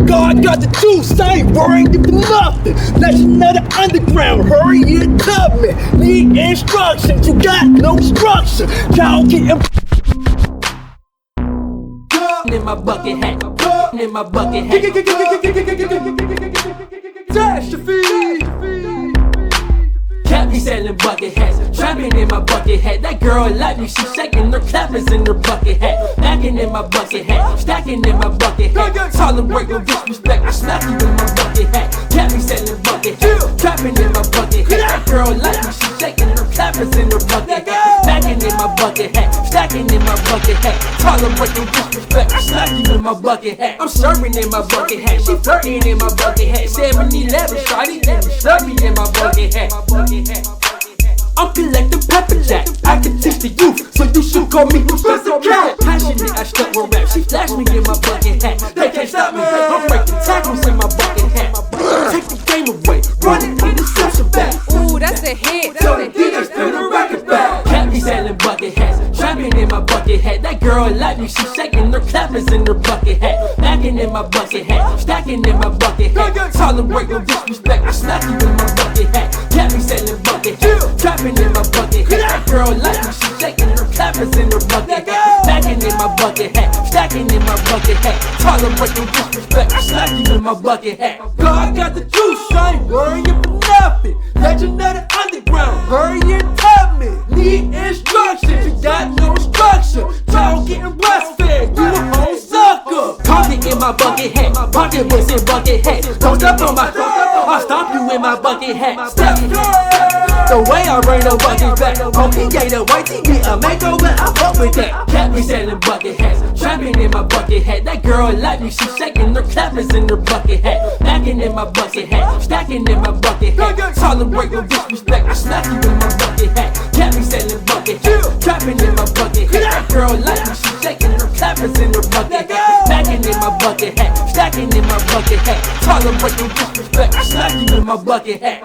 God got the juice, I ain't worrying you for nothing. Legend of the underground, hurry and tell me. Need instructions, you got no structure. Y'all getting in my bucket hat, in my bucket hat. tastrophe. Cat be selling bucket hats, trapping in my bucket hat. That girl like me, she shaking her clappers in her bucket hat. Backing in my bucket hat, stacking in my bucket hat. Tolerate no disrespect, I smack you in my bucket hat. Cat be selling bucket hats, trapping in my bucket hat. That girl like me, she shaking her clappers in her bucket hat. Backing in my bucket hat, stacking in my bucket hat. Tolerate no disrespect, I smack you in my bucket hat. I'm serving in my bucket hat, she flirting in my bucket hat. 7-Eleven, shawty, let me serve me in my bucket hat. I'm collecting pepper jack, I can teach the youth, so you should call me Professor Cat. Passionate, I stuck with rap, she flashed me in my bucket hat. They can't stop me, I'm breaking tackles in my bucket hat. Take the game away, run it in the social back. Ooh, that's a hit. So the DJ spin the record back. Cat be selling bucket hats, trapping in my bucket hat. That girl like me, she shaking her clappers in her bucket hat. Backing in my bucket hat, stacking in my bucket hat. Tolerate no disrespect, I smack you in my bucket hat. Cat be selling bucket hats, trapping in my bucket hat. That girl like me, she shaking her clappers in her bucket hat. Backing in my bucket hat, stacking in my bucket hat. Tolerate no disrespect, I smack you in my bucket hat. God got the juice, I ain't worrying for nothing. Legend of the underground, hurry and tell me. Need instructions, you got no structure. Y'all getting breastfed, you a whole sucker. Target in my bucket hat, pocket books in bucket hat. Don't step on my throat, I'll stomp you in my bucket hat. Step the way I bring the bucket back. Okay, the white TV, a makeover, I fuck with that. Cat be selling bucket hats, trapping in my bucket hat. That girl like me, she shaking her clappers in her bucket hat. Backing in my bucket hat, stacking in my bucket hat. Tolerate no disrespect, I smack you in my bucket hat. Cat be selling bucket hats, trapping in my bucket hat. That girl like me, she shaking her clappers in her bucket hat. Backing in my bucket hat, stacking in my bucket hat. Tolerate no disrespect, I smack you in my bucket hat.